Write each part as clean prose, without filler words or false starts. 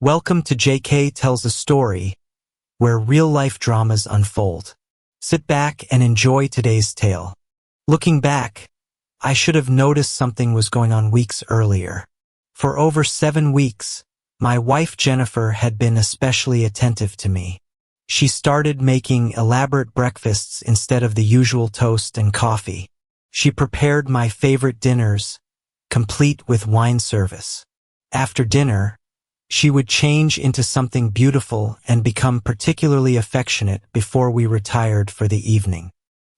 Welcome to JK Tells a Story, where real-life dramas unfold. Sit back and enjoy today's tale. Looking back, I should have noticed something was going on weeks earlier. For over 7 weeks, my wife Jennifer had been especially attentive to me. She started making elaborate breakfasts instead of the usual toast and coffee. She prepared my favorite dinners, complete with wine service. After dinner, she would change into something beautiful and become particularly affectionate before we retired for the evening.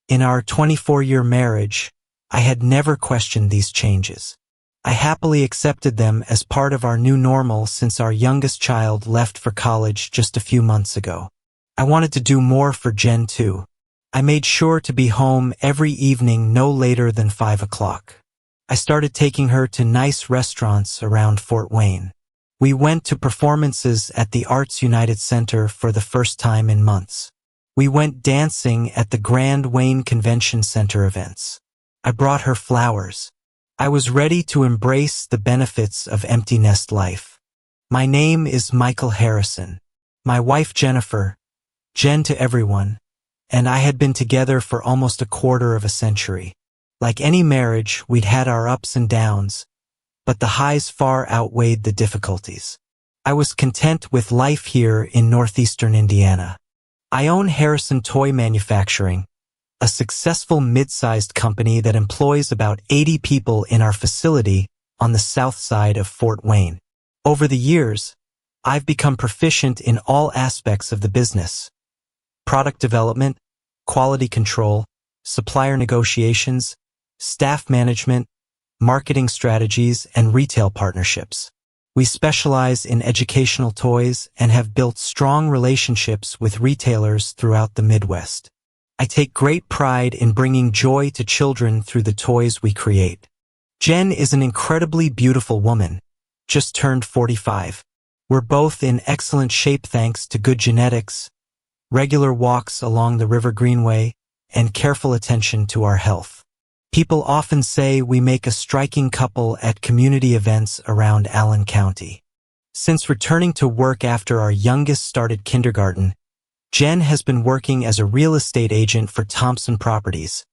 In our 24-year marriage, I had never questioned these changes. I happily accepted them as part of our new normal since our youngest child left for college just a few months ago. I wanted to do more for Jen too. I made sure to be home every evening no later than 5 o'clock. I started taking her to nice restaurants around Fort Wayne. We went to performances at the Arts United Center for the first time in months. We went dancing at the Grand Wayne Convention Center events. I brought her flowers. I was ready to embrace the benefits of empty nest life. My name is Michael Harrison. My wife Jennifer, Jen to everyone, and I had been together for almost a quarter of a century. Like any marriage, we'd had our ups and downs, but the highs far outweighed the difficulties. I was content with life here in northeastern Indiana. I own Harrison Toy Manufacturing, a successful mid-sized company that employs about 80 people in our facility on the south side of Fort Wayne. Over the years, I've become proficient in all aspects of the business: product development, quality control, supplier negotiations, staff management, marketing strategies, and retail partnerships. We specialize in educational toys and have built strong relationships with retailers throughout the Midwest. I take great pride in bringing joy to children through the toys we create. Jen is an incredibly beautiful woman, just turned 45. We're both in excellent shape thanks to good genetics, regular walks along the River Greenway, and careful attention to our health. People often say we make a striking couple at community events around Allen County. Since returning to work after our youngest started kindergarten, Jen has been working as a real estate agent for Thompson Properties,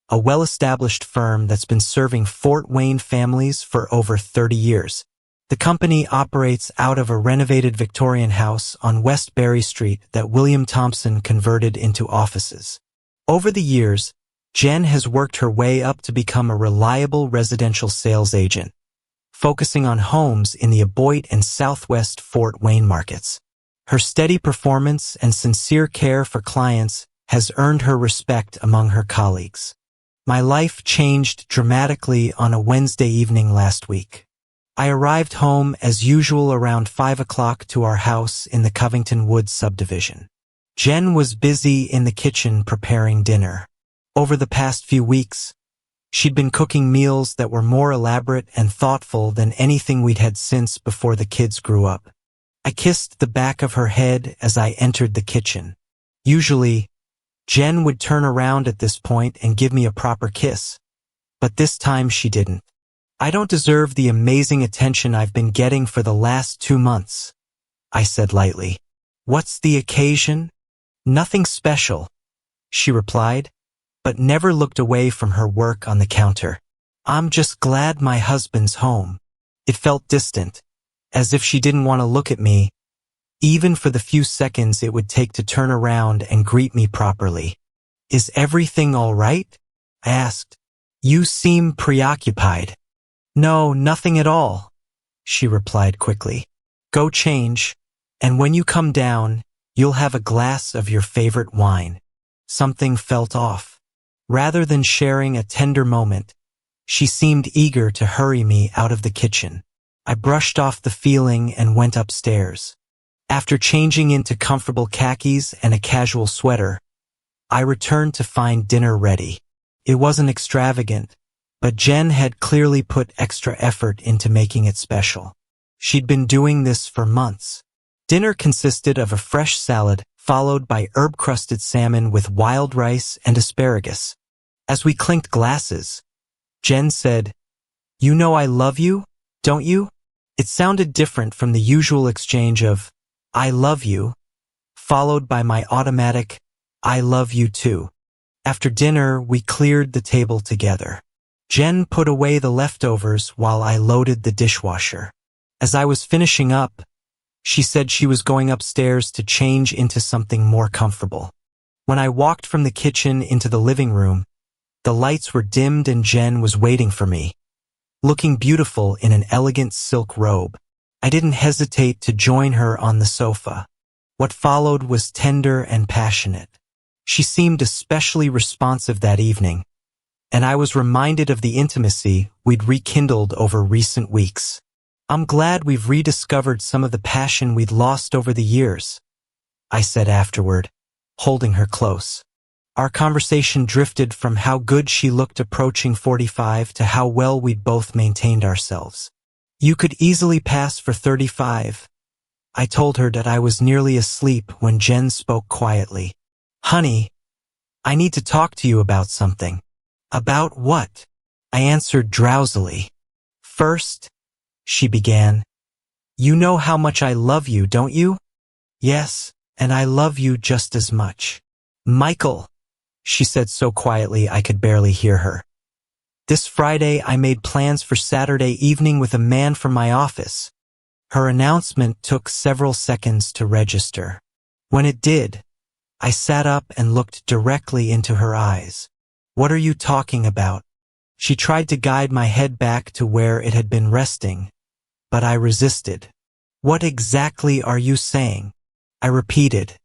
a well-established firm that's been serving Fort Wayne families for over 30 years. The company operates out of a renovated Victorian house on West Berry Street that William Thompson converted into offices. Over the years, Jen has worked her way up to become a reliable residential sales agent, focusing on homes in the Aboite and Southwest Fort Wayne markets. Her steady performance and sincere care for clients has earned her respect among her colleagues. My life changed dramatically on a Wednesday evening last week. I arrived home as usual around 5 o'clock to our house in the Covington Woods subdivision. Jen was busy in the kitchen preparing dinner. Over the past few weeks, she'd been cooking meals that were more elaborate and thoughtful than anything we'd had since before the kids grew up. I kissed the back of her head as I entered the kitchen. Usually, Jen would turn around at this point and give me a proper kiss, but this time she didn't. "I don't deserve the amazing attention I've been getting for the last 2 months," I said lightly. "What's the occasion?" "Nothing special," she replied, but never looked away from her work on the counter. "I'm just glad my husband's home." It felt distant, as if she didn't want to look at me, even for the few seconds it would take to turn around and greet me properly. "Is everything all right?" I asked. "You seem preoccupied." "No, nothing at all," she replied quickly. "Go change, and when you come down, you'll have a glass of your favorite wine." Something felt off. Rather than sharing a tender moment, she seemed eager to hurry me out of the kitchen. I brushed off the feeling and went upstairs. After changing into comfortable khakis and a casual sweater, I returned to find dinner ready. It wasn't extravagant, but Jen had clearly put extra effort into making it special. She'd been doing this for months. Dinner consisted of a fresh salad, followed by herb-crusted salmon with wild rice and asparagus. As we clinked glasses, Jen said, "You know I love you, don't you?" It sounded different from the usual exchange of, "I love you," followed by my automatic, "I love you too." After dinner, we cleared the table together. Jen put away the leftovers while I loaded the dishwasher. As I was finishing up, she said she was going upstairs to change into something more comfortable. When I walked from the kitchen into the living room, the lights were dimmed and Jen was waiting for me, looking beautiful in an elegant silk robe. I didn't hesitate to join her on the sofa. What followed was tender and passionate. She seemed especially responsive that evening, and I was reminded of the intimacy we'd rekindled over recent weeks. "I'm glad we've rediscovered some of the passion we'd lost over the years," I said afterward, holding her close. Our conversation drifted from how good she looked approaching 45 to how well we'd both maintained ourselves. "You could easily pass for 35. I told her that I was nearly asleep when Jen spoke quietly. "Honey, I need to talk to you about something." "About what?" I answered drowsily. "First," she began, "you know how much I love you, don't you?" "Yes, and I love you just as much." "Michael," she said so quietly I could barely hear her. "This Friday I made plans for Saturday evening with a man from my office." Her announcement took several seconds to register. When it did, I sat up and looked directly into her eyes. "What are you talking about?" She tried to guide my head back to where it had been resting, but I resisted. "What exactly are you saying?" I repeated.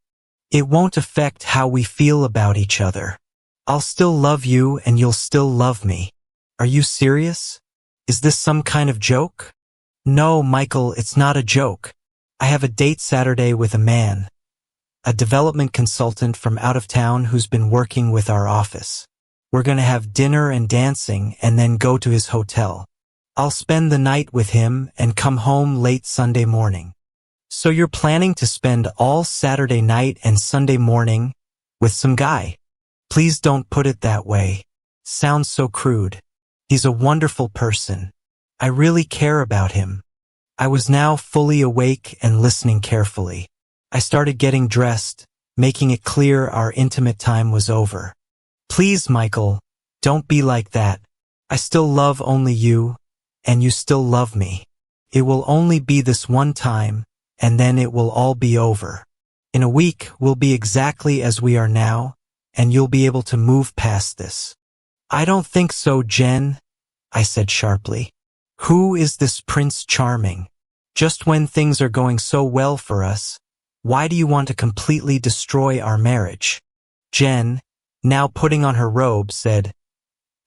"It won't affect how we feel about each other. I'll still love you and you'll still love me." "Are you serious? Is this some kind of joke?" "No, Michael, it's not a joke. I have a date Saturday with a man, a development consultant from out of town who's been working with our office. We're going to have dinner and dancing and then go to his hotel. I'll spend the night with him and come home late Sunday morning." "So you're planning to spend all Saturday night and Sunday morning with some guy?" "Please don't put it that way. Sounds so crude. He's a wonderful person. I really care about him." I was now fully awake and listening carefully. I started getting dressed, making it clear our intimate time was over. "Please, Michael, don't be like that. I still love only you, and you still love me. It will only be this one time, and then it will all be over. In a week, we'll be exactly as we are now, and you'll be able to move past this." "I don't think so, Jen," I said sharply. "Who is this Prince Charming? Just when things are going so well for us, why do you want to completely destroy our marriage?" Jen, now putting on her robe, said,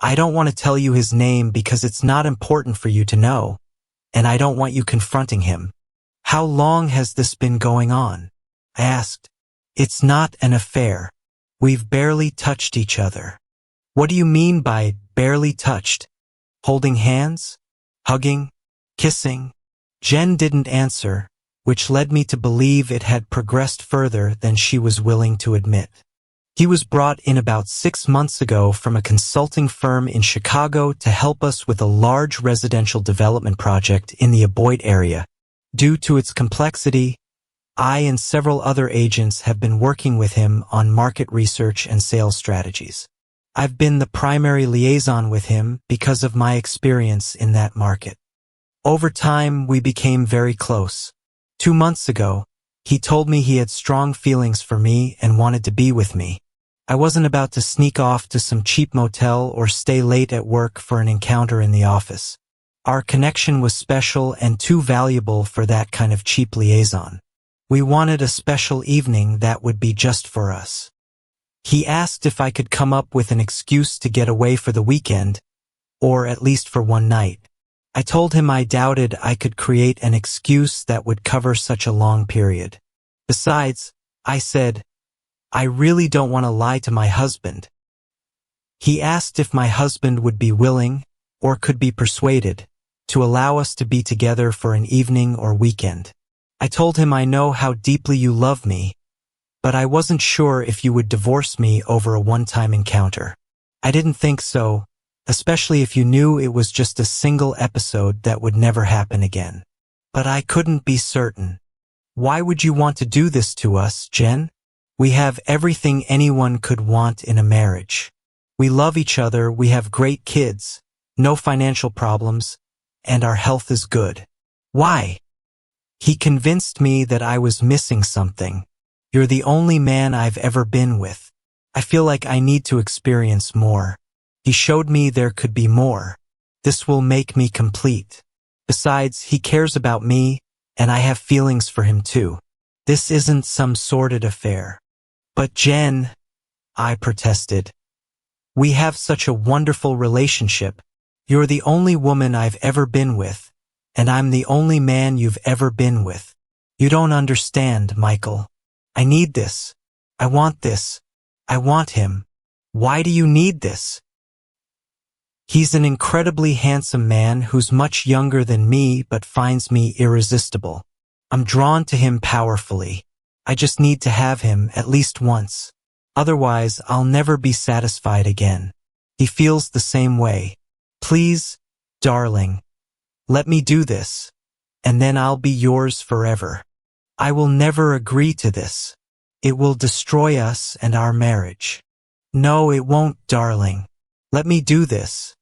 "I don't want to tell you his name because it's not important for you to know, and I don't want you confronting him." "How long has this been going on?" I asked. "It's not an affair. We've barely touched each other." "What do you mean by barely touched? Holding hands? Hugging? Kissing?" Jen didn't answer, which led me to believe it had progressed further than she was willing to admit. "He was brought in about 6 months ago from a consulting firm in Chicago to help us with a large residential development project in the Aboit area. Due to its complexity, I and several other agents have been working with him on market research and sales strategies. I've been the primary liaison with him because of my experience in that market. Over time, we became very close. 2 months ago, he told me he had strong feelings for me and wanted to be with me. I wasn't about to sneak off to some cheap motel or stay late at work for an encounter in the office. Our connection was special and too valuable for that kind of cheap liaison. We wanted a special evening that would be just for us. He asked if I could come up with an excuse to get away for the weekend, or at least for one night. I told him I doubted I could create an excuse that would cover such a long period. Besides, I said, I really don't want to lie to my husband. He asked if my husband would be willing, or could be persuaded, to allow us to be together for an evening or weekend. I told him I know how deeply you love me, but I wasn't sure if you would divorce me over a one-time encounter. I didn't think so, especially if you knew it was just a single episode that would never happen again. But I couldn't be certain. Why would you want to do this to us, Jen? We have everything anyone could want in a marriage. We love each other, we have great kids, no financial problems, and our health is good. Why? He convinced me that I was missing something. You're the only man I've ever been with. I feel like I need to experience more. He showed me there could be more. This will make me complete. Besides, he cares about me, and I have feelings for him too. This isn't some sordid affair. But Jen, I protested. We have such a wonderful relationship. You're the only woman I've ever been with, and I'm the only man you've ever been with. You don't understand, Michael. I need this. I want this. I want him. Why do you need this? He's an incredibly handsome man who's much younger than me but finds me irresistible. I'm drawn to him powerfully. I just need to have him at least once. Otherwise, I'll never be satisfied again. He feels the same way. Please, darling, let me do this, and then I'll be yours forever. I will never agree to this. It will destroy us and our marriage. No, it won't, darling. Let me do this,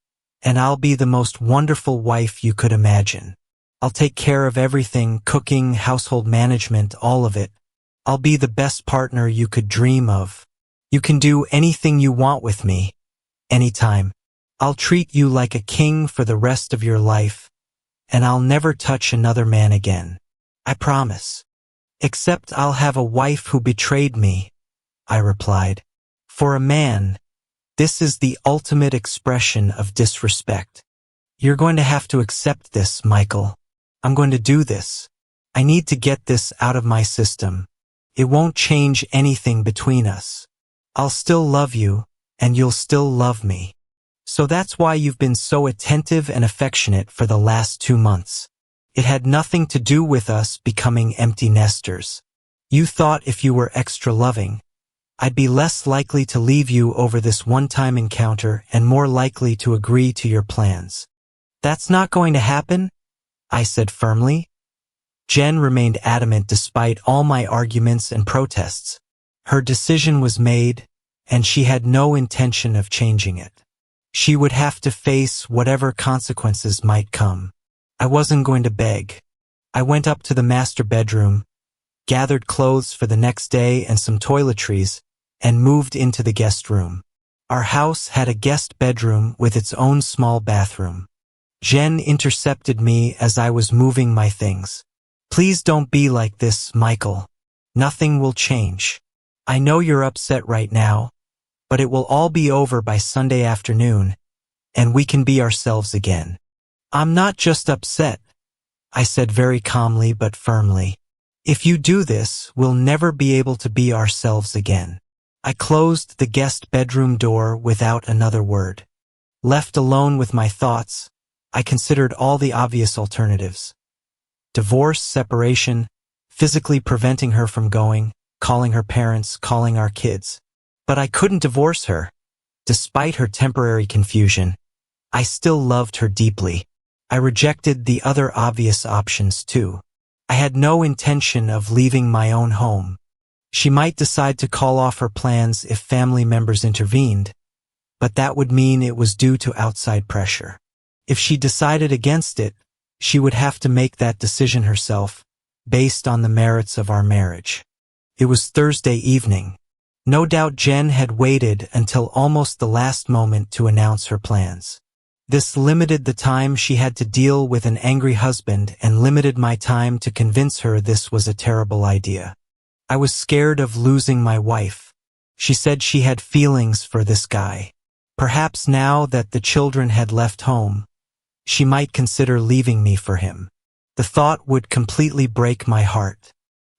and I'll be the most wonderful wife you could imagine. I'll take care of everything, cooking, household management, all of it. I'll be the best partner you could dream of. You can do anything you want with me, anytime. I'll treat you like a king for the rest of your life, and I'll never touch another man again. I promise. Except I'll have a wife who betrayed me, I replied. For a man, this is the ultimate expression of disrespect. You're going to have to accept this, Michael. I'm going to do this. I need to get this out of my system. It won't change anything between us. I'll still love you, and you'll still love me. So that's why you've been so attentive and affectionate for the last 2 months. It had nothing to do with us becoming empty nesters. You thought if you were extra loving, I'd be less likely to leave you over this one-time encounter and more likely to agree to your plans. That's not going to happen, I said firmly. Jen remained adamant despite all my arguments and protests. Her decision was made, and she had no intention of changing it. She would have to face whatever consequences might come. I wasn't going to beg. I went up to the master bedroom, gathered clothes for the next day and some toiletries, and moved into the guest room. Our house had a guest bedroom with its own small bathroom. Jen intercepted me as I was moving my things. Please don't be like this, Michael. Nothing will change. I know you're upset right now, but it will all be over by Sunday afternoon, and we can be ourselves again. I'm not just upset, I said very calmly but firmly. If you do this, we'll never be able to be ourselves again. I closed the guest bedroom door without another word. Left alone with my thoughts, I considered all the obvious alternatives. Divorce, separation, physically preventing her from going, calling her parents, calling our kids. But I couldn't divorce her. Despite her temporary confusion, I still loved her deeply. I rejected the other obvious options too. I had no intention of leaving my own home. She might decide to call off her plans if family members intervened, but that would mean it was due to outside pressure. If she decided against it, she would have to make that decision herself, based on the merits of our marriage. It was Thursday evening. No doubt Jen had waited until almost the last moment to announce her plans. This limited the time she had to deal with an angry husband and limited my time to convince her this was a terrible idea. I was scared of losing my wife. She said she had feelings for this guy. Perhaps now that the children had left home, she might consider leaving me for him. The thought would completely break my heart.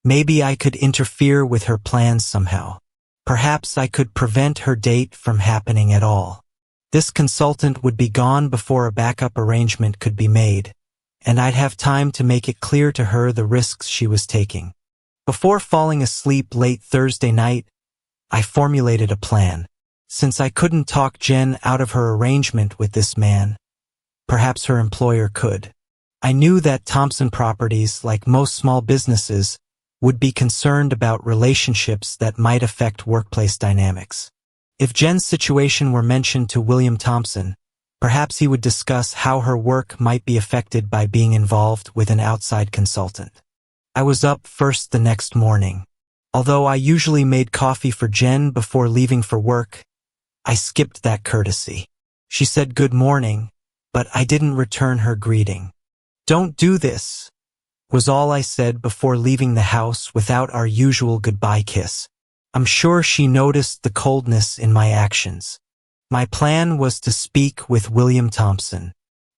Maybe I could interfere with her plans somehow. Perhaps I could prevent her date from happening at all. This consultant would be gone before a backup arrangement could be made, and I'd have time to make it clear to her the risks she was taking. Before falling asleep late Thursday night, I formulated a plan. Since I couldn't talk Jen out of her arrangement with this man, perhaps her employer could. I knew that Thompson Properties, like most small businesses, would be concerned about relationships that might affect workplace dynamics. If Jen's situation were mentioned to William Thompson, perhaps he would discuss how her work might be affected by being involved with an outside consultant. I was up first the next morning. Although I usually made coffee for Jen before leaving for work, I skipped that courtesy. She said good morning, but I didn't return her greeting. "Don't do this," was all I said before leaving the house without our usual goodbye kiss. I'm sure she noticed the coldness in my actions. My plan was to speak with William Thompson.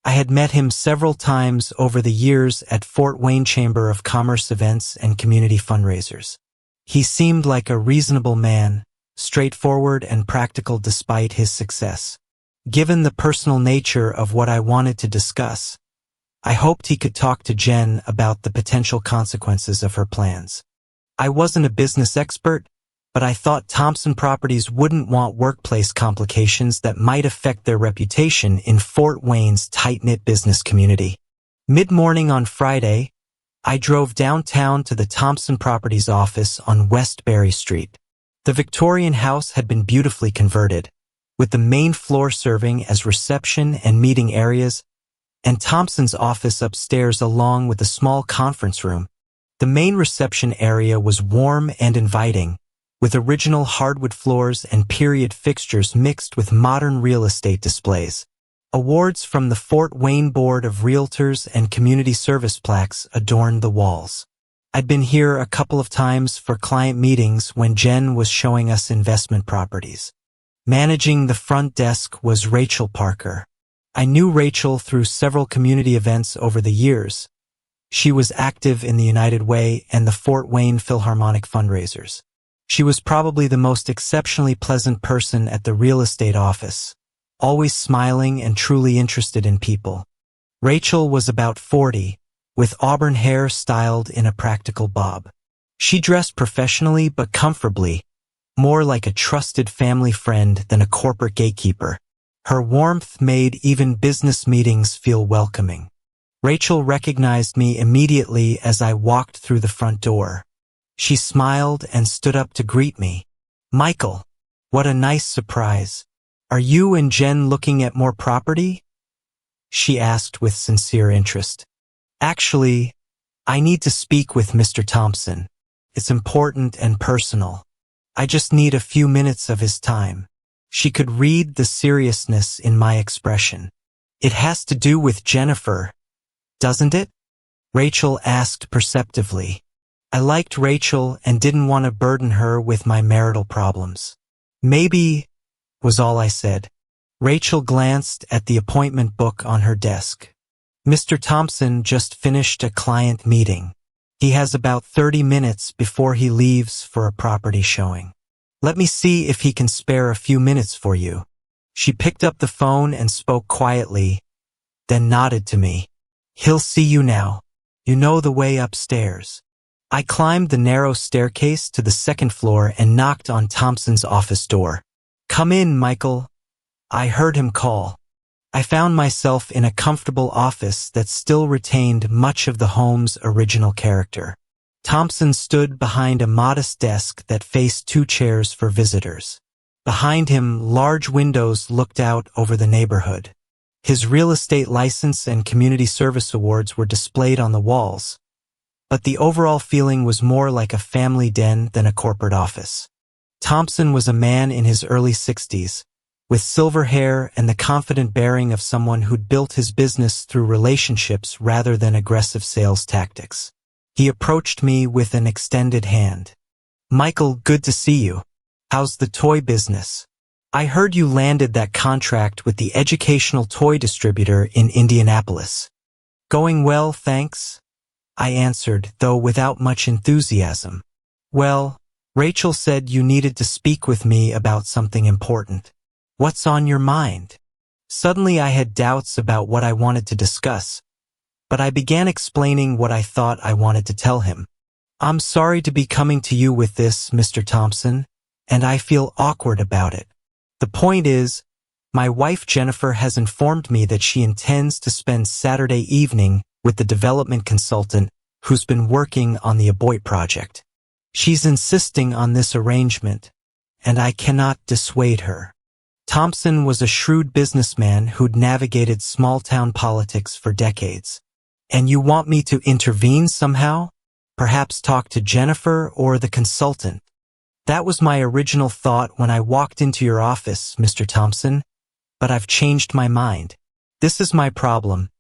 I had met him several times over the years at Fort Wayne Chamber of Commerce events and community fundraisers. He seemed like a reasonable man, straightforward and practical despite his success. Given the personal nature of what I wanted to discuss, I hoped he could talk to Jen about the potential consequences of her plans. I wasn't a business expert, but I thought Thompson Properties wouldn't want workplace complications that might affect their reputation in Fort Wayne's tight-knit business community. Mid-morning on Friday, I drove downtown to the Thompson Properties office on West Berry Street. The Victorian house had been beautifully converted, with the main floor serving as reception and meeting areas, and Thompson's office upstairs along with a small conference room. The main reception area was warm and inviting, with original hardwood floors and period fixtures mixed with modern real estate displays. Awards from the Fort Wayne Board of Realtors and Community Service plaques adorned the walls. I'd been here a couple of times for client meetings when Jen was showing us investment properties. Managing the front desk was Rachel Parker. I knew Rachel through several community events over the years. She was active in the United Way and the Fort Wayne Philharmonic fundraisers. She was probably the most exceptionally pleasant person at the real estate office, always smiling and truly interested in people. Rachel was about 40, with auburn hair styled in a practical bob. She dressed professionally but comfortably, more like a trusted family friend than a corporate gatekeeper. Her warmth made even business meetings feel welcoming. Rachel recognized me immediately as I walked through the front door. She smiled and stood up to greet me. "Michael, what a nice surprise. Are you and Jen looking at more property?" she asked with sincere interest. "Actually, I need to speak with Mr. Thompson. It's important and personal. I just need a few minutes of his time." She could read the seriousness in my expression. "It has to do with Jennifer, doesn't it?" Rachel asked perceptively. I liked Rachel and didn't want to burden her with my marital problems. "Maybe," was all I said. Rachel glanced at the appointment book on her desk. "Mr. Thompson just finished a client meeting. He has about 30 minutes before he leaves for a property showing. Let me see if he can spare a few minutes for you." She picked up the phone and spoke quietly, then nodded to me. "He'll see you now. You know the way upstairs." I climbed the narrow staircase to the second floor and knocked on Thompson's office door. "Come in, Michael," I heard him call. I found myself in a comfortable office that still retained much of the home's original character. Thompson stood behind a modest desk that faced 2 chairs for visitors. Behind him, large windows looked out over the neighborhood. His real estate license and community service awards were displayed on the walls, but the overall feeling was more like a family den than a corporate office. Thompson was a man in his early 60s, with silver hair and the confident bearing of someone who'd built his business through relationships rather than aggressive sales tactics. He approached me with an extended hand. "Michael, good to see you. How's the toy business? I heard you landed that contract with the educational toy distributor in Indianapolis." "Going well, thanks," I answered, though without much enthusiasm. "Well, Rachel said you needed to speak with me about something important. What's on your mind?" Suddenly I had doubts about what I wanted to discuss, but I began explaining what I thought I wanted to tell him. "I'm sorry to be coming to you with this, Mr. Thompson, and I feel awkward about it. The point is, my wife Jennifer has informed me that she intends to spend Saturday evening with the development consultant who's been working on the Aboit project. She's insisting on this arrangement, and I cannot dissuade her. Thompson was a shrewd businessman who'd navigated small-town politics for decades. And you want me to intervene somehow? Perhaps talk to Jennifer or the consultant? That was my original thought when I walked into your office, Mr. Thompson, but I've changed my mind. This is my problem,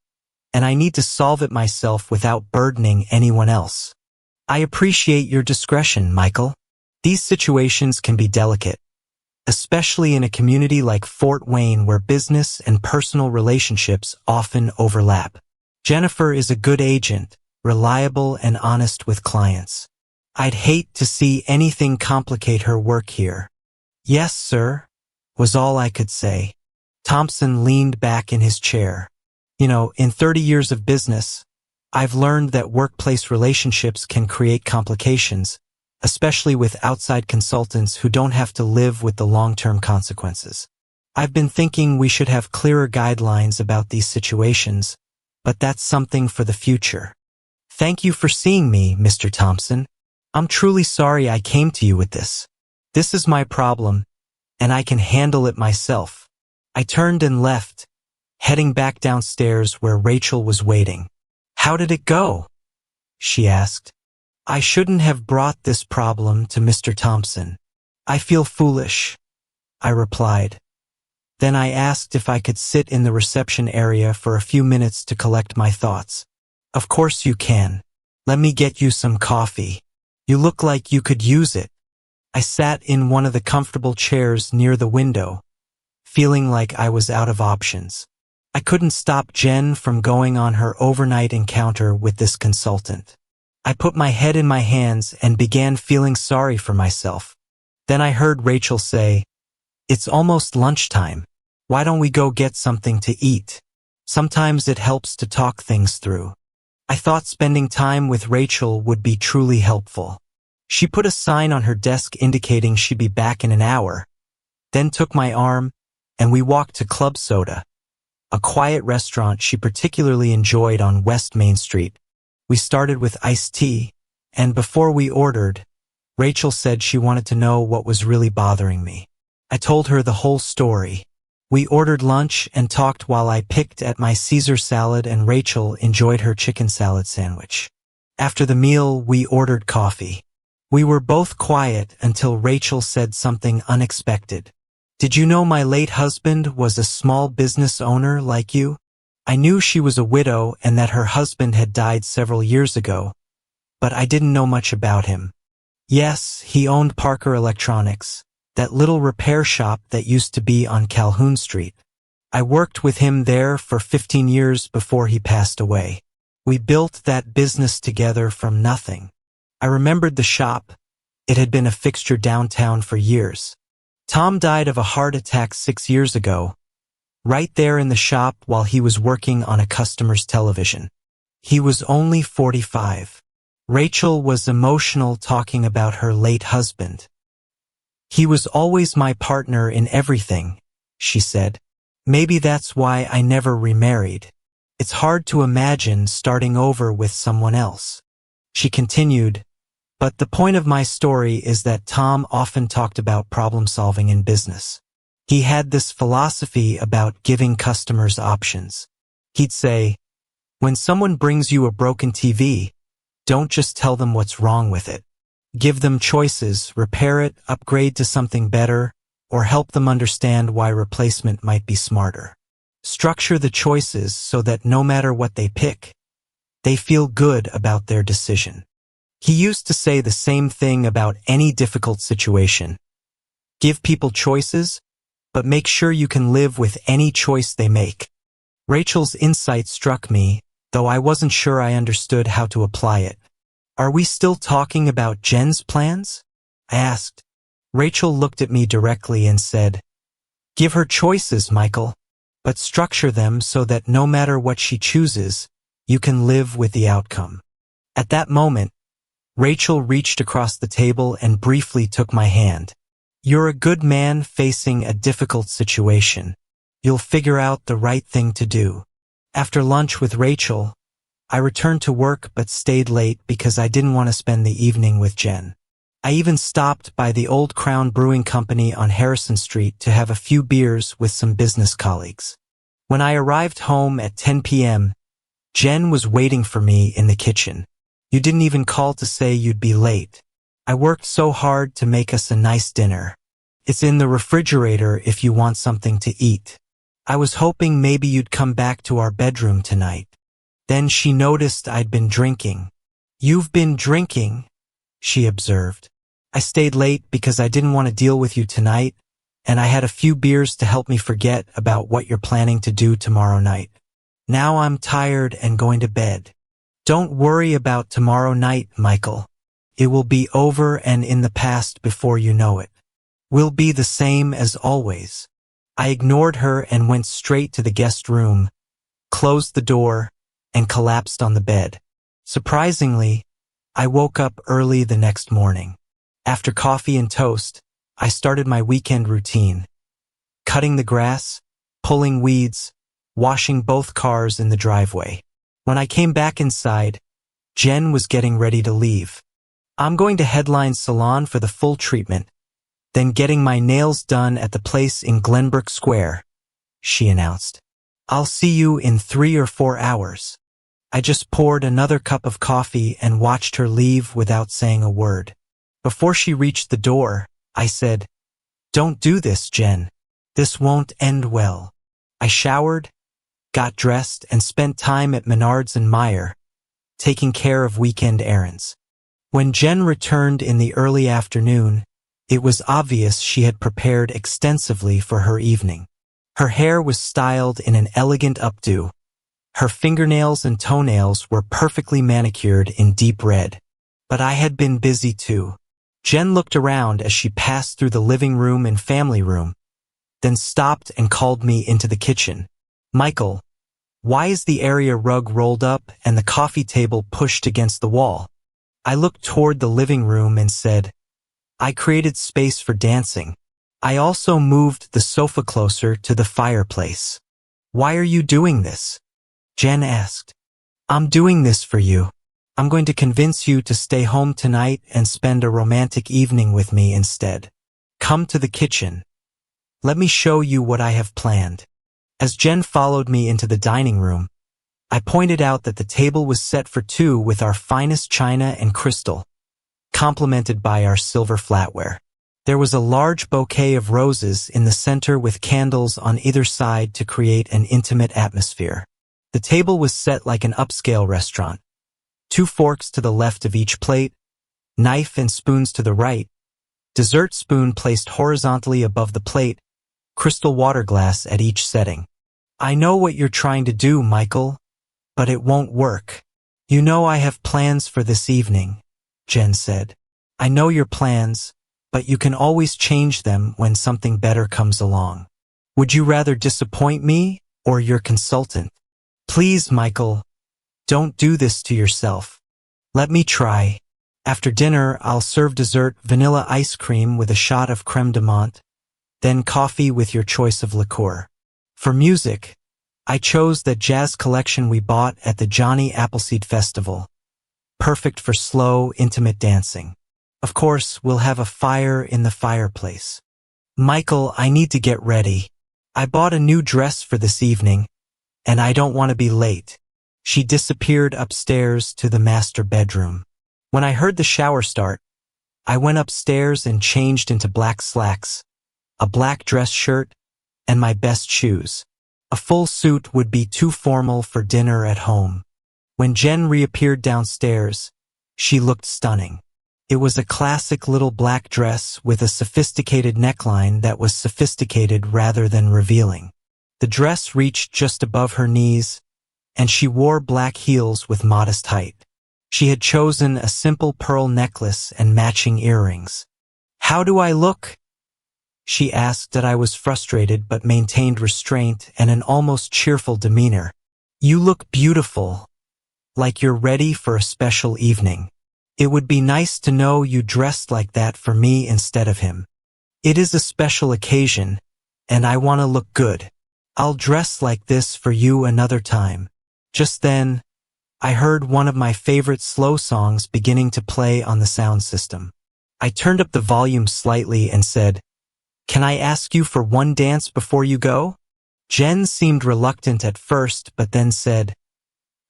and I need to solve it myself without burdening anyone else. I appreciate your discretion, Michael. These situations can be delicate, especially in a community like Fort Wayne where business and personal relationships often overlap. Jennifer is a good agent, reliable and honest with clients. I'd hate to see anything complicate her work here. Yes, sir, was all I could say. Thompson leaned back in his chair. You know, in 30 years of business, I've learned that workplace relationships can create complications, especially with outside consultants who don't have to live with the long-term consequences. I've been thinking we should have clearer guidelines about these situations, but that's something for the future. Thank you for seeing me, Mr. Thompson. I'm truly sorry I came to you with this. This is my problem, and I can handle it myself. I turned and left, heading back downstairs where Rachel was waiting. How did it go? She asked. I shouldn't have brought this problem to Mr. Thompson. I feel foolish, I replied. Then I asked if I could sit in the reception area for a few minutes to collect my thoughts. Of course you can. Let me get you some coffee. You look like you could use it. I sat in one of the comfortable chairs near the window, feeling like I was out of options. I couldn't stop Jen from going on her overnight encounter with this consultant. I put my head in my hands and began feeling sorry for myself. Then I heard Rachel say, "It's almost lunchtime. Why don't we go get something to eat? Sometimes it helps to talk things through." I thought spending time with Rachel would be truly helpful. She put a sign on her desk indicating she'd be back in an hour, then took my arm, and we walked to Club Soda, a quiet restaurant she particularly enjoyed on West Main Street. We started with iced tea, and before we ordered, Rachel said she wanted to know what was really bothering me. I told her the whole story. We ordered lunch and talked while I picked at my Caesar salad and Rachel enjoyed her chicken salad sandwich. After the meal, we ordered coffee. We were both quiet until Rachel said something unexpected. "Did you know my late husband was a small business owner like you?" I knew she was a widow and that her husband had died several years ago, but I didn't know much about him. Yes, he owned Parker Electronics, that little repair shop that used to be on Calhoun Street. I worked with him there for 15 years before he passed away. We built that business together from nothing. I remembered the shop. It had been a fixture downtown for years. Tom died of a heart attack 6 years ago, right there in the shop while he was working on a customer's television. He was only 45. Rachel was emotional talking about her late husband. "He was always my partner in everything," she said. "Maybe that's why I never remarried. It's hard to imagine starting over with someone else." She continued, "But the point of my story is that Tom often talked about problem solving in business. He had this philosophy about giving customers options. He'd say, when someone brings you a broken TV, don't just tell them what's wrong with it. Give them choices, repair it, upgrade to something better, or help them understand why replacement might be smarter. Structure the choices so that no matter what they pick, they feel good about their decision." He used to say the same thing about any difficult situation. Give people choices, but make sure you can live with any choice they make. Rachel's insight struck me, though I wasn't sure I understood how to apply it. "Are we still talking about Jen's plans?" I asked. Rachel looked at me directly and said, "Give her choices, Michael, but structure them so that no matter what she chooses, you can live with the outcome." At that moment, Rachel reached across the table and briefly took my hand. "You're a good man facing a difficult situation. You'll figure out the right thing to do." After lunch with Rachel, I returned to work but stayed late because I didn't want to spend the evening with Jen. I even stopped by the Old Crown Brewing Company on Harrison Street to have a few beers with some business colleagues. When I arrived home at 10 p.m., Jen was waiting for me in the kitchen. You didn't even call to say you'd be late. I worked so hard to make us a nice dinner. It's in the refrigerator if you want something to eat. I was hoping maybe you'd come back to our bedroom tonight. Then she noticed I'd been drinking. You've been drinking, she observed. I stayed late because I didn't want to deal with you tonight, and I had a few beers to help me forget about what you're planning to do tomorrow night. Now I'm tired and going to bed. Don't worry about tomorrow night, Michael. It will be over and in the past before you know it. We'll be the same as always. I ignored her and went straight to the guest room, closed the door, and collapsed on the bed. Surprisingly, I woke up early the next morning. After coffee and toast, I started my weekend routine. Cutting the grass, pulling weeds, washing both cars in the driveway. When I came back inside, Jen was getting ready to leave. I'm going to Headline Salon for the full treatment, then getting my nails done at the place in Glenbrook Square, she announced. I'll see you in 3 or 4 hours. I just poured another cup of coffee and watched her leave without saying a word. Before she reached the door, I said, "Don't do this, Jen. This won't end well." I showered, got dressed, and spent time at Menards and Meijer, taking care of weekend errands. When Jen returned in the early afternoon, it was obvious she had prepared extensively for her evening. Her hair was styled in an elegant updo. Her fingernails and toenails were perfectly manicured in deep red. But I had been busy too. Jen looked around as she passed through the living room and family room, then stopped and called me into the kitchen. "Michael, why is the area rug rolled up and the coffee table pushed against the wall?" I looked toward the living room and said, "I created space for dancing. I also moved the sofa closer to the fireplace." "Why are you doing this?" Jen asked. "I'm doing this for you. I'm going to convince you to stay home tonight and spend a romantic evening with me instead. Come to the kitchen. Let me show you what I have planned." As Jen followed me into the dining room, I pointed out that the table was set for 2 with our finest china and crystal, complemented by our silver flatware. There was a large bouquet of roses in the center with candles on either side to create an intimate atmosphere. The table was set like an upscale restaurant. 2 forks to the left of each plate, knife and spoons to the right, dessert spoon placed horizontally above the plate, crystal water glass at each setting. "I know what you're trying to do, Michael, but it won't work. You know I have plans for this evening," Jen said. "I know your plans, but you can always change them when something better comes along. Would you rather disappoint me or your consultant? Please, Michael, don't do this to yourself. Let me try. After dinner, I'll serve dessert vanilla ice cream with a shot of creme de menthe, then coffee with your choice of liqueur. For music, I chose that jazz collection we bought at the Johnny Appleseed Festival, perfect for slow, intimate dancing. Of course, we'll have a fire in the fireplace. Michael, I need to get ready. I bought a new dress for this evening, and I don't want to be late." She disappeared upstairs to the master bedroom. When I heard the shower start, I went upstairs and changed into black slacks, a black dress shirt, and my best shoes. A full suit would be too formal for dinner at home. When Jen reappeared downstairs, she looked stunning. It was a classic little black dress with a sophisticated neckline that was sophisticated rather than revealing. The dress reached just above her knees, and she wore black heels with modest height. She had chosen a simple pearl necklace and matching earrings. "How do I look?" she asked. That I was frustrated but maintained restraint and an almost cheerful demeanor. "You look beautiful, like you're ready for a special evening. It would be nice to know you dressed like that for me instead of him. It is a special occasion, and I want to look good. I'll dress like this for you another time." Just then, I heard one of my favorite slow songs beginning to play on the sound system. I turned up the volume slightly and said, "Can I ask you for one dance before you go?" Jen seemed reluctant at first, but then said,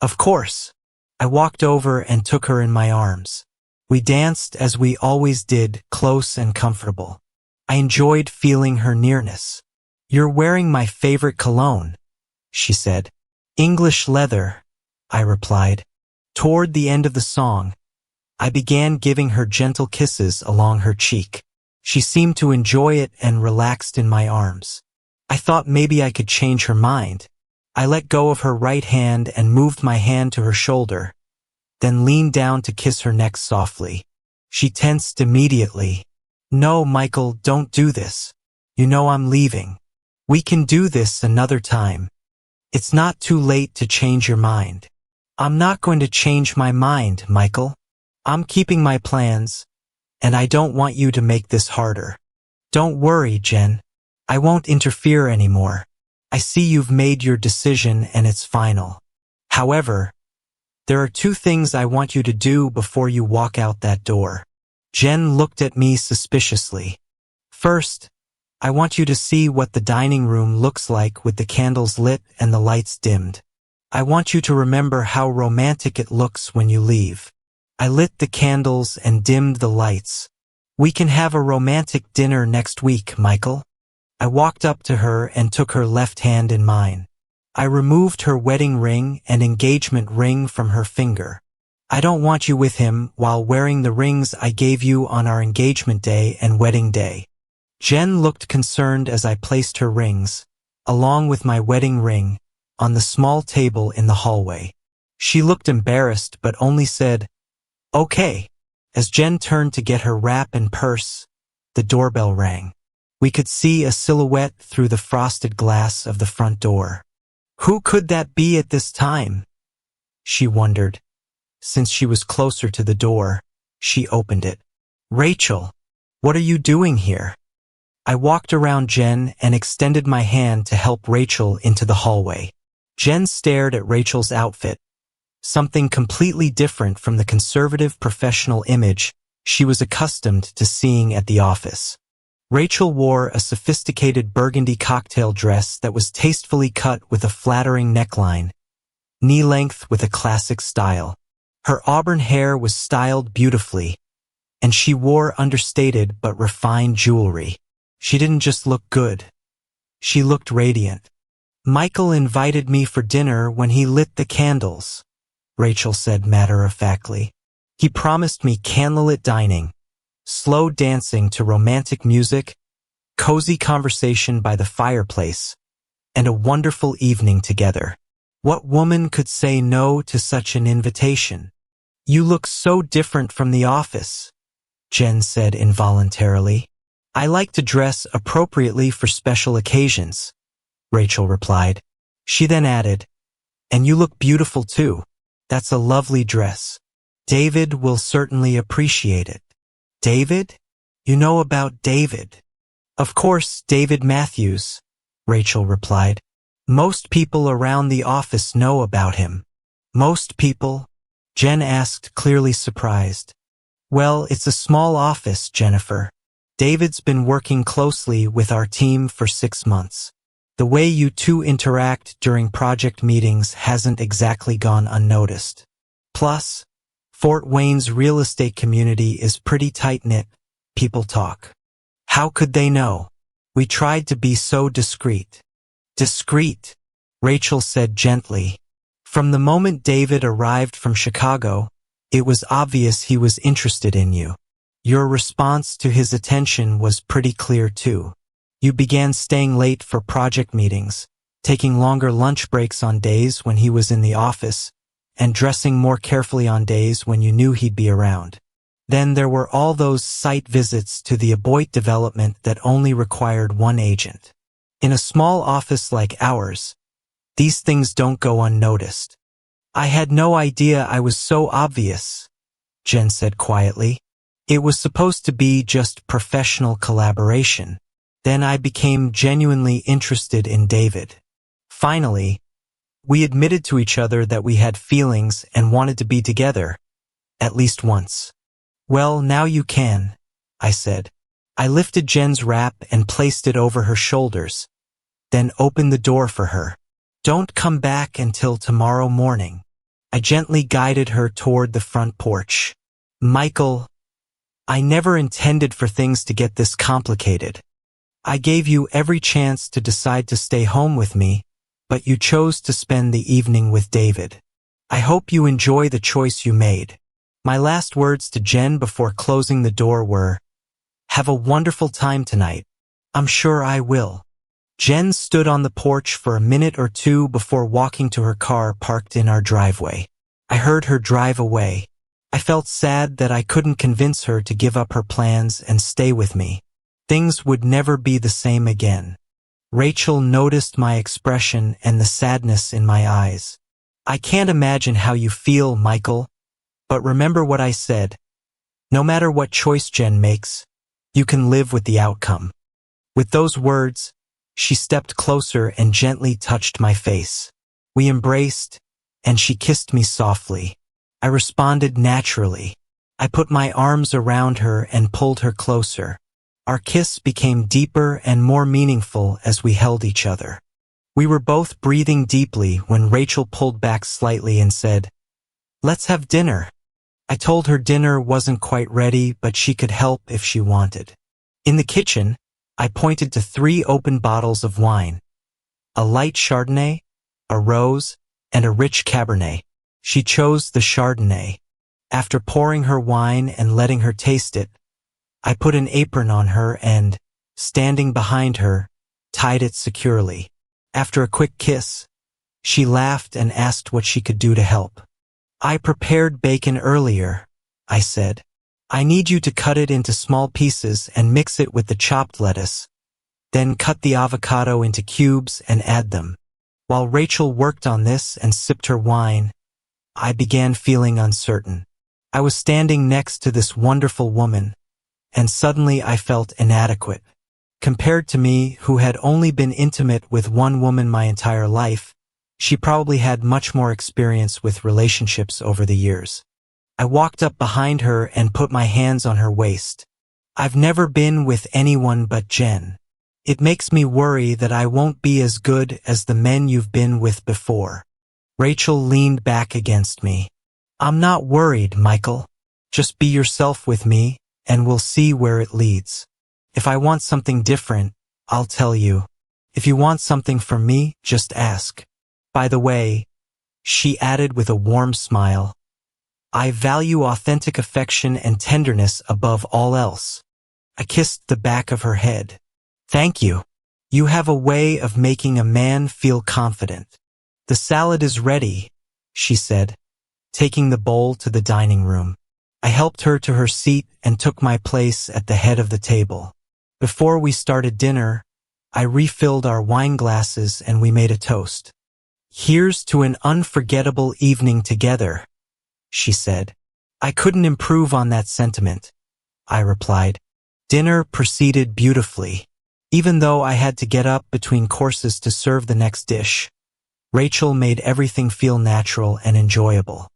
"Of course." I walked over and took her in my arms. We danced as we always did, close and comfortable. I enjoyed feeling her nearness. "You're wearing my favorite cologne," she said. "English leather," I replied. Toward the end of the song, I began giving her gentle kisses along her cheek. She seemed to enjoy it and relaxed in my arms. I thought maybe I could change her mind. I let go of her right hand and moved my hand to her shoulder, then leaned down to kiss her neck softly. She tensed immediately. "No, Michael, don't do this. You know I'm leaving. We can do this another time. It's not too late to change your mind." "I'm not going to change my mind, Michael. I'm keeping my plans, and I don't want you to make this harder." "Don't worry, Jen. I won't interfere anymore. I see you've made your decision and it's final. However, there are two things I want you to do before you walk out that door." Jen looked at me suspiciously. "First, I want you to see what the dining room looks like with the candles lit and the lights dimmed. I want you to remember how romantic it looks when you leave." I lit the candles and dimmed the lights. "We can have a romantic dinner next week, Michael." I walked up to her and took her left hand in mine. I removed her wedding ring and engagement ring from her finger. "I don't want you with him while wearing the rings I gave you on our engagement day and wedding day." Jen looked concerned as I placed her rings, along with my wedding ring, on the small table in the hallway. She looked embarrassed but only said, "Okay." As Jen turned to get her wrap and purse, the doorbell rang. We could see a silhouette through the frosted glass of the front door. Who could that be at this time? She wondered. Since she was closer to the door, she opened it. "Rachel, what are you doing here?" I walked around Jen and extended my hand to help Rachel into the hallway. Jen stared at Rachel's outfit, something completely different from the conservative professional image she was accustomed to seeing at the office. Rachel wore a sophisticated burgundy cocktail dress that was tastefully cut with a flattering neckline, knee-length with a classic style. Her auburn hair was styled beautifully, and she wore understated but refined jewelry. She didn't just look good. She looked radiant. "Michael invited me for dinner when he lit the candles," Rachel said matter-of-factly. "He promised me candlelit dining, slow dancing to romantic music, cozy conversation by the fireplace, and a wonderful evening together. What woman could say no to such an invitation?" "You look so different from the office," Jen said involuntarily. "I like to dress appropriately for special occasions," Rachel replied. She then added, "And you look beautiful too. That's a lovely dress. David will certainly appreciate it." "David? You know about David?" "Of course, David Matthews," Rachel replied. "Most people around the office know about him." "Most people?" Jen asked, clearly surprised. "Well, it's a small office, Jennifer. David's been working closely with our team for 6 months. The way you two interact during project meetings hasn't exactly gone unnoticed. Plus, Fort Wayne's real estate community is pretty tight-knit. People talk." "How could they know? We tried to be so discreet." "Discreet," Rachel said gently. "From the moment David arrived from Chicago, it was obvious he was interested in you. Your response to his attention was pretty clear too. You began staying late for project meetings, taking longer lunch breaks on days when he was in the office, and dressing more carefully on days when you knew he'd be around. Then there were all those site visits to the Aboit development that only required one agent. In a small office like ours, these things don't go unnoticed." "I had no idea I was so obvious," Jen said quietly. "It was supposed to be just professional collaboration. Then I became genuinely interested in David. Finally, We admitted to each other that we had feelings and wanted to be together, at least once. Well, now you can, I said. I lifted Jen's wrap and placed it over her shoulders, then opened the door for her. Don't come back until tomorrow morning. I gently guided her toward the front porch. Michael, I never intended for things to get this complicated. I gave you every chance to decide to stay home with me, but you chose to spend the evening with David. I hope you enjoy the choice you made. My last words to Jen before closing the door were, "Have a wonderful time tonight." "I'm sure I will." Jen stood on the porch for a minute or two before walking to her car parked in our driveway. I heard her drive away. I felt sad that I couldn't convince her to give up her plans and stay with me. Things would never be the same again. Rachel noticed my expression and the sadness in my eyes. "I can't imagine how you feel, Michael, but remember what I said. No matter what choice Jen makes, you can live with the outcome." With those words, she stepped closer and gently touched my face. We embraced, and she kissed me softly. I responded naturally. I put my arms around her and pulled her closer. Our kiss became deeper and more meaningful as we held each other. We were both breathing deeply when Rachel pulled back slightly and said, "Let's have dinner." I told her dinner wasn't quite ready, but she could help if she wanted. In the kitchen, I pointed to 3 open bottles of wine, a light Chardonnay, a rose, and a rich Cabernet. She chose the Chardonnay. After pouring her wine and letting her taste it, I put an apron on her and, standing behind her, tied it securely. After a quick kiss, she laughed and asked what she could do to help. "I prepared bacon earlier," I said. "I need you to cut it into small pieces and mix it with the chopped lettuce. Then cut the avocado into cubes and add them." While Rachel worked on this and sipped her wine, I began feeling uncertain. I was standing next to this wonderful woman, and suddenly I felt inadequate. Compared to me, who had only been intimate with one woman my entire life, she probably had much more experience with relationships over the years. I walked up behind her and put my hands on her waist. "I've never been with anyone but Jen. It makes me worry that I won't be as good as the men you've been with before." Rachel leaned back against me. "I'm not worried, Michael. Just be yourself with me, and we'll see where it leads. If I want something different, I'll tell you. If you want something from me, just ask. By the way," she added with a warm smile, "I value authentic affection and tenderness above all else." I kissed the back of her head. "Thank you. You have a way of making a man feel confident." "The salad is ready," she said, taking the bowl to the dining room. I helped her to her seat and took my place at the head of the table. Before we started dinner, I refilled our wine glasses and we made a toast. "Here's to an unforgettable evening together," she said. "I couldn't improve on that sentiment," I replied. Dinner proceeded beautifully. Even though I had to get up between courses to serve the next dish, Rachel made everything feel natural and enjoyable.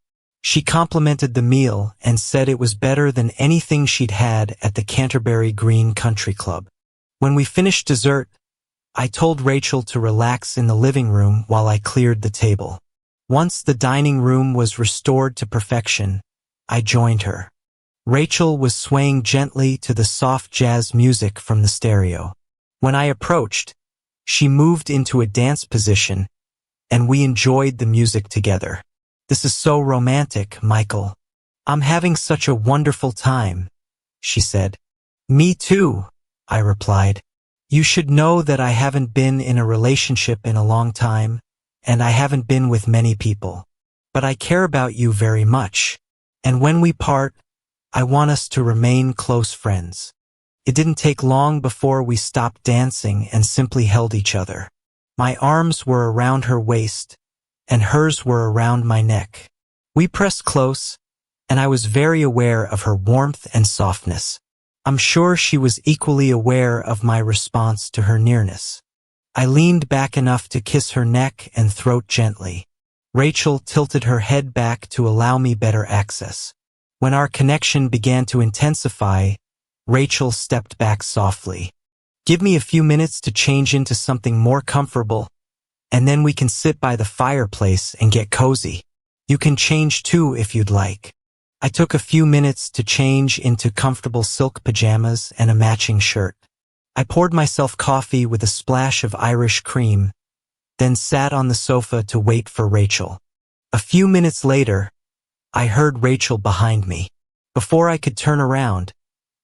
She complimented the meal and said it was better than anything she'd had at the Canterbury Green Country Club. When we finished dessert, I told Rachel to relax in the living room while I cleared the table. Once the dining room was restored to perfection, I joined her. Rachel was swaying gently to the soft jazz music from the stereo. When I approached, she moved into a dance position, and we enjoyed the music together. "This is so romantic, Michael. I'm having such a wonderful time," she said. "Me too," I replied. "You should know that I haven't been in a relationship in a long time, and I haven't been with many people. But I care about you very much, and when we part, I want us to remain close friends." It didn't take long before we stopped dancing and simply held each other. My arms were around her waist, and hers were around my neck. We pressed close, and I was very aware of her warmth and softness. I'm sure she was equally aware of my response to her nearness. I leaned back enough to kiss her neck and throat gently. Rachel tilted her head back to allow me better access. When our connection began to intensify, Rachel stepped back softly. "Give me a few minutes to change into something more comfortable, and then we can sit by the fireplace and get cozy. You can change too if you'd like." I took a few minutes to change into comfortable silk pajamas and a matching shirt. I poured myself coffee with a splash of Irish cream, then sat on the sofa to wait for Rachel. A few minutes later, I heard Rachel behind me. Before I could turn around,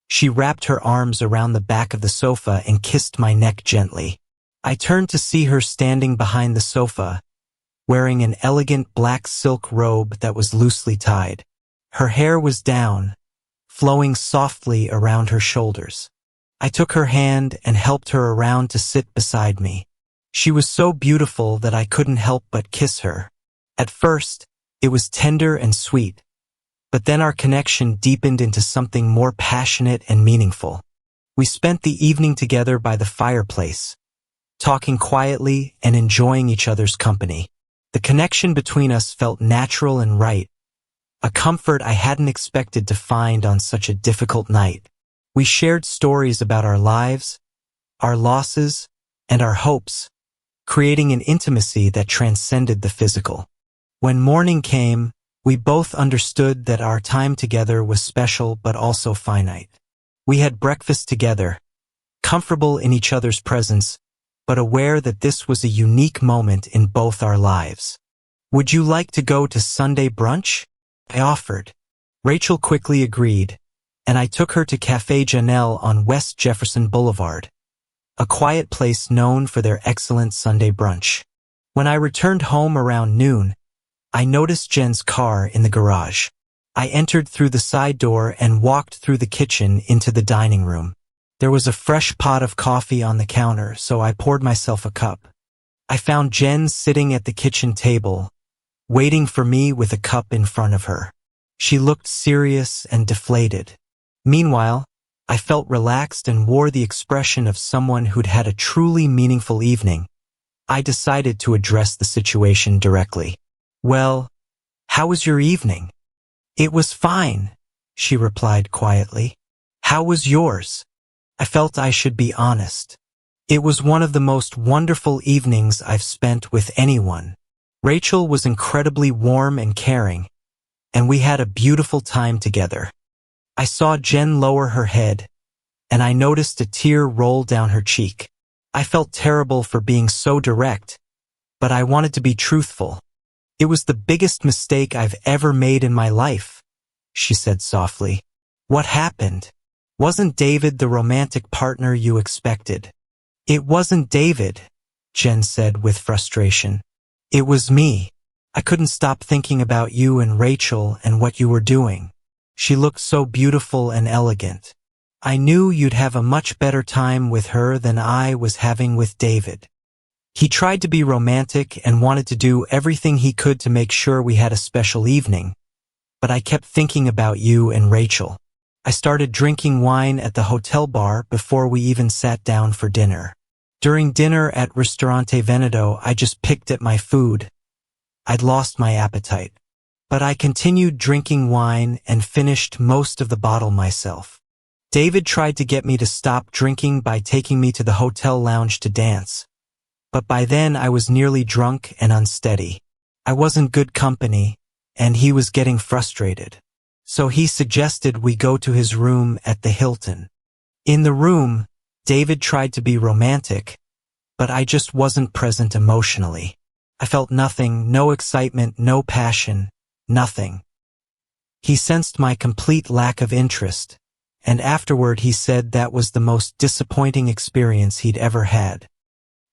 she wrapped her arms around the back of the sofa and kissed my neck gently. I turned to see her standing behind the sofa, wearing an elegant black silk robe that was loosely tied. Her hair was down, flowing softly around her shoulders. I took her hand and helped her around to sit beside me. She was so beautiful that I couldn't help but kiss her. At first, it was tender and sweet, but then our connection deepened into something more passionate and meaningful. We spent the evening together by the fireplace, talking quietly and enjoying each other's company. The connection between us felt natural and right, a comfort I hadn't expected to find on such a difficult night. We shared stories about our lives, our losses, and our hopes, creating an intimacy that transcended the physical. When morning came, we both understood that our time together was special but also finite. We had breakfast together, comfortable in each other's presence, but aware that this was a unique moment in both our lives. "Would you like to go to Sunday brunch?" I offered. Rachel quickly agreed, and I took her to Café Janelle on West Jefferson Boulevard, a quiet place known for their excellent Sunday brunch. When I returned home around noon, I noticed Jen's car in the garage. I entered through the side door and walked through the kitchen into the dining room. There was a fresh pot of coffee on the counter, so I poured myself a cup. I found Jen sitting at the kitchen table, waiting for me with a cup in front of her. She looked serious and deflated. Meanwhile, I felt relaxed and wore the expression of someone who'd had a truly meaningful evening. I decided to address the situation directly. "Well, how was your evening?" "It was fine," she replied quietly. "How was yours?" I felt I should be honest. "It was one of the most wonderful evenings I've spent with anyone." Rachel was incredibly warm and caring, and we had a beautiful time together. I saw Jen lower her head, and I noticed a tear roll down her cheek. I felt terrible for being so direct, but I wanted to be truthful. "It was the biggest mistake I've ever made in my life," she said softly. "What happened? Wasn't David the romantic partner you expected?" "It wasn't David," Jen said with frustration. "It was me. I couldn't stop thinking about you and Rachel and what you were doing. She looked so beautiful and elegant. I knew you'd have a much better time with her than I was having with David. He tried to be romantic and wanted to do everything he could to make sure we had a special evening, but I kept thinking about you and Rachel. I started drinking wine at the hotel bar before we even sat down for dinner. During dinner at Ristorante Veneto, I just picked at my food. I'd lost my appetite, but I continued drinking wine and finished most of the bottle myself. David tried to get me to stop drinking by taking me to the hotel lounge to dance, but by then I was nearly drunk and unsteady. I wasn't good company, and he was getting frustrated. So he suggested we go to his room at the Hilton. In the room, David tried to be romantic, but I just wasn't present emotionally. I felt nothing, no excitement, no passion, nothing. He sensed my complete lack of interest, and afterward he said that was the most disappointing experience he'd ever had.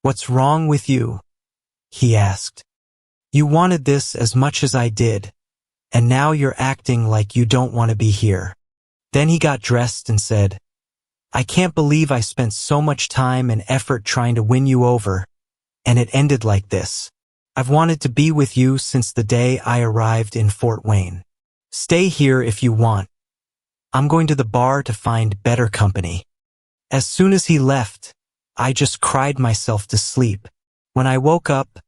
"What's wrong with you?" he asked. "You wanted this as much as I did, and now you're acting like you don't want to be here." Then he got dressed and said, "I can't believe I spent so much time and effort trying to win you over, and it ended like this. I've wanted to be with you since the day I arrived in Fort Wayne. Stay here if you want. I'm going to the bar to find better company." As soon as he left, I just cried myself to sleep. When I woke up,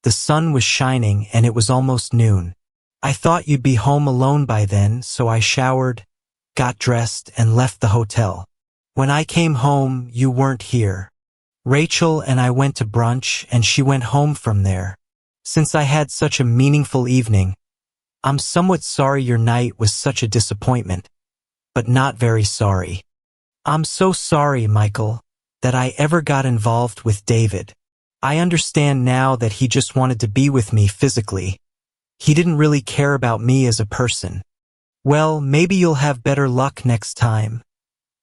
the sun was shining and it was almost noon. I thought you'd be home alone by then, so I showered, got dressed, and left the hotel. When I came home, you weren't here. Rachel and I went to brunch and she went home from there. Since I had such a meaningful evening, I'm somewhat sorry your night was such a disappointment, but not very sorry. I'm so sorry, Michael, that I ever got involved with David. I understand now that he just wanted to be with me physically. He didn't really care about me as a person. Well, maybe you'll have better luck next time,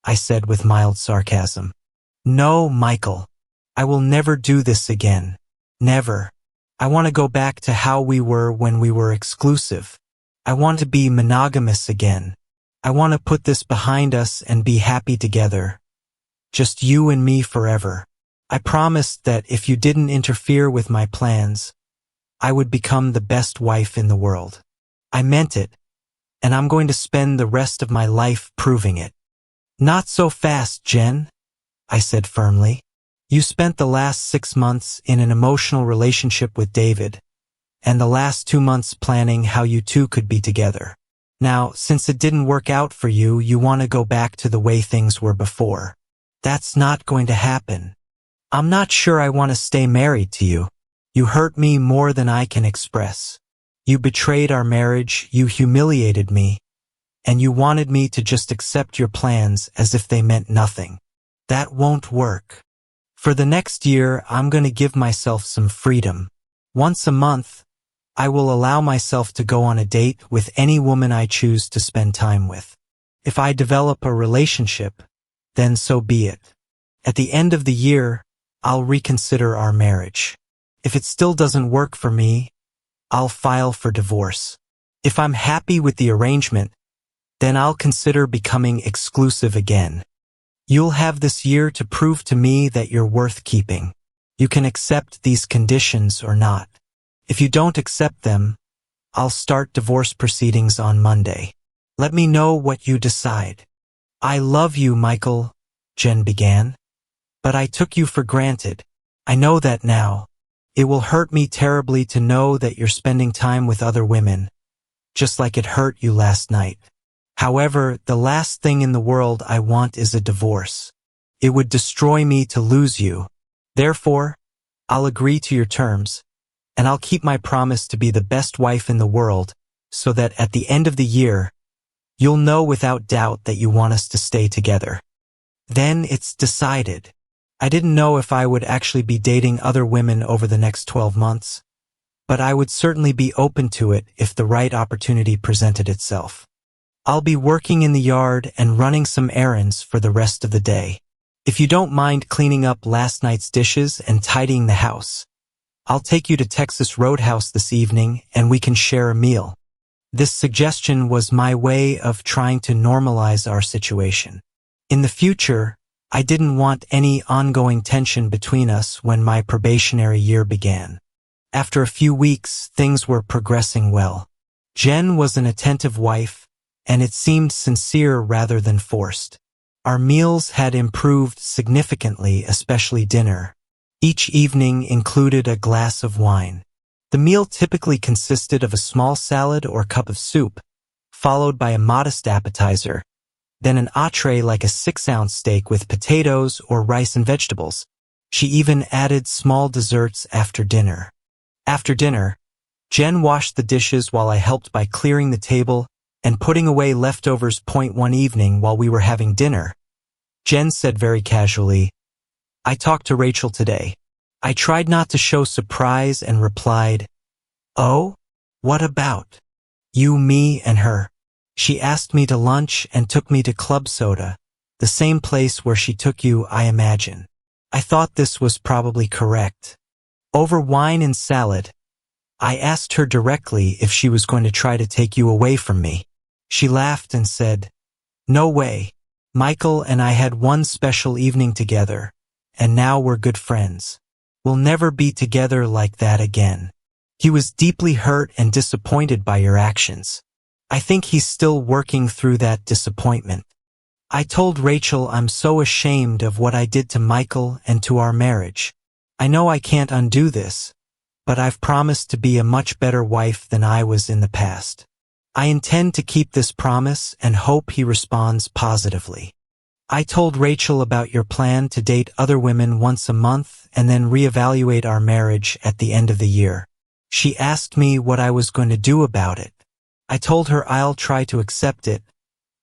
I said with mild sarcasm. No, Michael. I will never do this again. Never. I want to go back to how we were when we were exclusive. I want to be monogamous again. I want to put this behind us and be happy together. Just you and me forever. I promised that if you didn't interfere with my plans, I would become the best wife in the world. I meant it, and I'm going to spend the rest of my life proving it. Not so fast, Jen, I said firmly. You spent the last 6 months in an emotional relationship with David, and the last 2 months planning how you two could be together. Now, since it didn't work out for you, you want to go back to the way things were before. That's not going to happen. I'm not sure I want to stay married to you. You hurt me more than I can express. You betrayed our marriage, you humiliated me, and you wanted me to just accept your plans as if they meant nothing. That won't work. For the next year, I'm going to give myself some freedom. Once a month, I will allow myself to go on a date with any woman I choose to spend time with. If I develop a relationship, then so be it. At the end of the year, I'll reconsider our marriage. If it still doesn't work for me, I'll file for divorce. If I'm happy with the arrangement, then I'll consider becoming exclusive again. You'll have this year to prove to me that you're worth keeping. You can accept these conditions or not. If you don't accept them, I'll start divorce proceedings on Monday. Let me know what you decide. I love you, Michael, Jen began. But I took you for granted. I know that now. It will hurt me terribly to know that you're spending time with other women, just like it hurt you last night. However, the last thing in the world I want is a divorce. It would destroy me to lose you. Therefore, I'll agree to your terms, and I'll keep my promise to be the best wife in the world, so that at the end of the year, you'll know without doubt that you want us to stay together. Then it's decided. I didn't know if I would actually be dating other women over the next 12 months, but I would certainly be open to it if the right opportunity presented itself. I'll be working in the yard and running some errands for the rest of the day. If you don't mind cleaning up last night's dishes and tidying the house, I'll take you to Texas Roadhouse this evening and we can share a meal. This suggestion was my way of trying to normalize our situation. In the future, I didn't want any ongoing tension between us when my probationary year began. After a few weeks, things were progressing well. Jen was an attentive wife, and it seemed sincere rather than forced. Our meals had improved significantly, especially dinner. Each evening included a glass of wine. The meal typically consisted of a small salad or cup of soup, followed by a modest appetizer, then an entree like a 6-ounce steak with potatoes or rice and vegetables. She even added small desserts after dinner. After dinner, Jen washed the dishes while I helped by clearing the table and putting away leftovers. One evening while we were having dinner, Jen said very casually, "I talked to Rachel today." I tried not to show surprise and replied, "Oh? What about?" "You, me, and her. She asked me to lunch and took me to Club Soda, the same place where she took you, I imagine." I thought this was probably correct. Over wine and salad, I asked her directly if she was going to try to take you away from me. She laughed and said, "No way. Michael and I had one special evening together, and now we're good friends. We'll never be together like that again." He was deeply hurt and disappointed by your actions. I think he's still working through that disappointment. I told Rachel I'm so ashamed of what I did to Michael and to our marriage. I know I can't undo this, but I've promised to be a much better wife than I was in the past. I intend to keep this promise and hope he responds positively. I told Rachel about your plan to date other women once a month and then reevaluate our marriage at the end of the year. She asked me what I was going to do about it. I told her I'll try to accept it,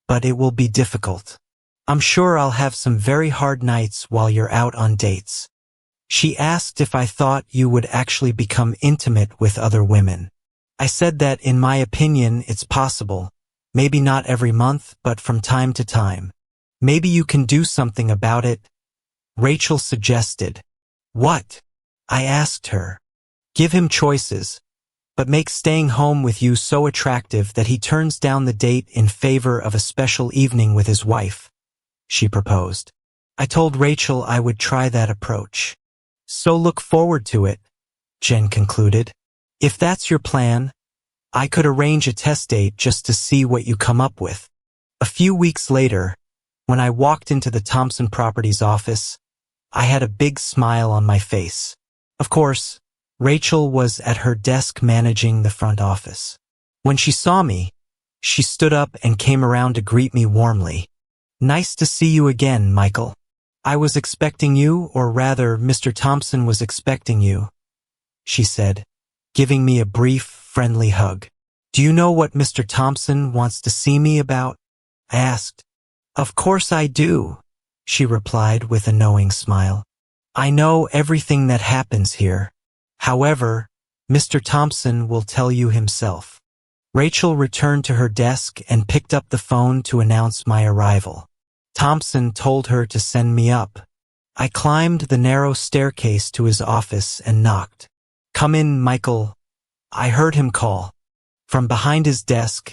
but it will be difficult. I'm sure I'll have some very hard nights while you're out on dates. She asked if I thought you would actually become intimate with other women. I said that in my opinion it's possible, maybe not every month, but from time to time. Maybe you can do something about it. Rachel suggested. What? I asked her. Give him choices, but make staying home with you so attractive that he turns down the date in favor of a special evening with his wife, she proposed. I told Rachel I would try that approach. So look forward to it, Jen concluded. If that's your plan, I could arrange a test date just to see what you come up with. A few weeks later, when I walked into the Thompson Properties office, I had a big smile on my face. Of course, Rachel was at her desk managing the front office. When she saw me, she stood up and came around to greet me warmly. Nice to see you again, Michael. I was expecting you, or rather, Mr. Thompson was expecting you, she said, giving me a brief, friendly hug. Do you know what Mr. Thompson wants to see me about? I asked. Of course I do, she replied with a knowing smile. I know everything that happens here. However, Mr. Thompson will tell you himself. Rachel returned to her desk and picked up the phone to announce my arrival. Thompson told her to send me up. I climbed the narrow staircase to his office and knocked. Come in, Michael. I heard him call. From behind his desk,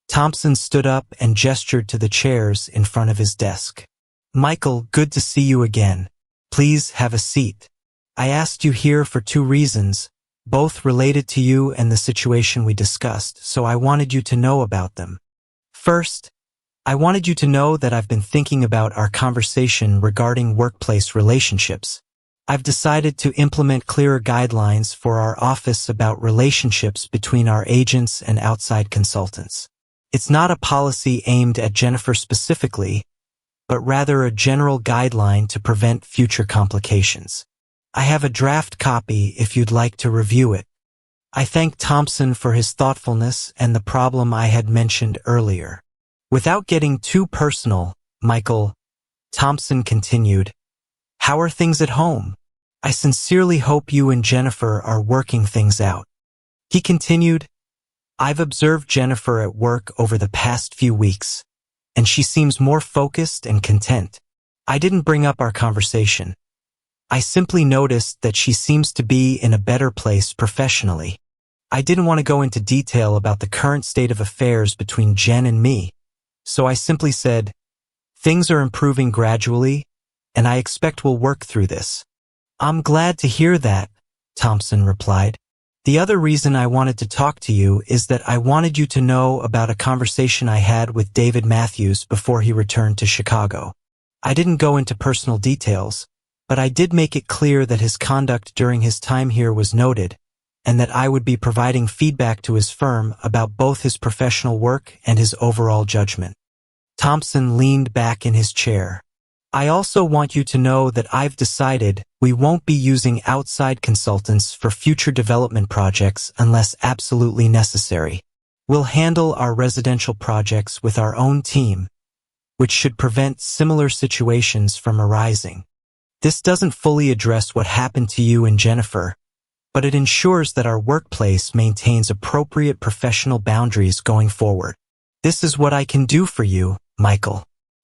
Thompson stood up and gestured to the chairs in front of his desk. Michael, good to see you again. Please have a seat. I asked you here for 2 reasons, both related to you and the situation we discussed, so I wanted you to know about them. First, I wanted you to know that I've been thinking about our conversation regarding workplace relationships. I've decided to implement clearer guidelines for our office about relationships between our agents and outside consultants. It's not a policy aimed at Jennifer specifically, but rather a general guideline to prevent future complications. I have a draft copy if you'd like to review it. I thank Thompson for his thoughtfulness and the problem I had mentioned earlier. Without getting too personal, Michael, Thompson continued, how are things at home? I sincerely hope you and Jennifer are working things out. He continued, I've observed Jennifer at work over the past few weeks, and she seems more focused and content. I didn't bring up our conversation. I simply noticed that she seems to be in a better place professionally. I didn't want to go into detail about the current state of affairs between Jen and me, so I simply said, things are improving gradually, and I expect we'll work through this. I'm glad to hear that, Thompson replied. The other reason I wanted to talk to you is that I wanted you to know about a conversation I had with David Matthews before he returned to Chicago. I didn't go into personal details, but I did make it clear that his conduct during his time here was noted, and that I would be providing feedback to his firm about both his professional work and his overall judgment. Thompson leaned back in his chair. I also want you to know that I've decided we won't be using outside consultants for future development projects unless absolutely necessary. We'll handle our residential projects with our own team, which should prevent similar situations from arising. This doesn't fully address what happened to you and Jennifer, but it ensures that our workplace maintains appropriate professional boundaries going forward. This is what I can do for you, Michael.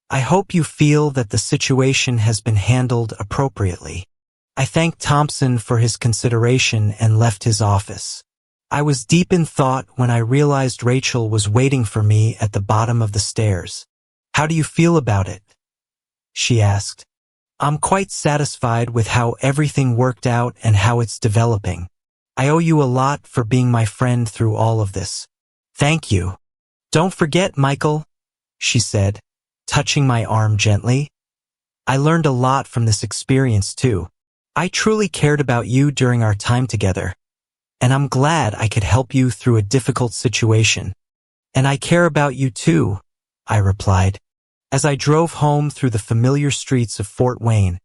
I hope you feel that the situation has been handled appropriately. I thanked Thompson for his consideration and left his office. I was deep in thought when I realized Rachel was waiting for me at the bottom of the stairs. How do you feel about it? She asked. I'm quite satisfied with how everything worked out and how it's developing. I owe you a lot for being my friend through all of this. Thank you. Don't forget, Michael, she said, touching my arm gently. I learned a lot from this experience too. I truly cared about you during our time together, and I'm glad I could help you through a difficult situation. And I care about you too, I replied. As I drove home through the familiar streets of Fort Wayne,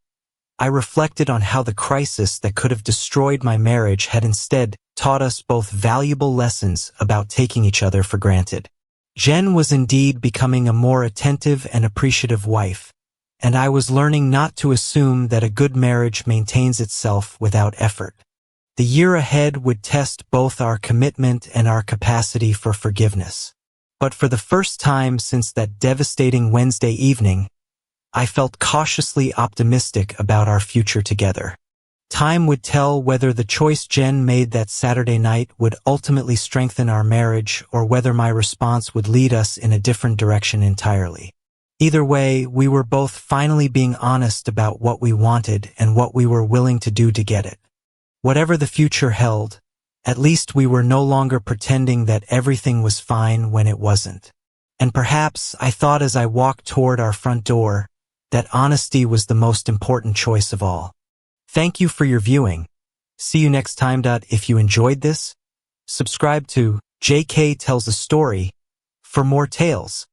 I reflected on how the crisis that could have destroyed my marriage had instead taught us both valuable lessons about taking each other for granted. Jen was indeed becoming a more attentive and appreciative wife, and I was learning not to assume that a good marriage maintains itself without effort. The year ahead would test both our commitment and our capacity for forgiveness. But for the first time since that devastating Wednesday evening, I felt cautiously optimistic about our future together. Time would tell whether the choice Jen made that Saturday night would ultimately strengthen our marriage or whether my response would lead us in a different direction entirely. Either way, we were both finally being honest about what we wanted and what we were willing to do to get it. Whatever the future held, at least we were no longer pretending that everything was fine when it wasn't. And perhaps I thought as I walked toward our front door that honesty was the most important choice of all. Thank you for your viewing. See you next time. If you enjoyed this, subscribe to JK Tells a Story for more tales.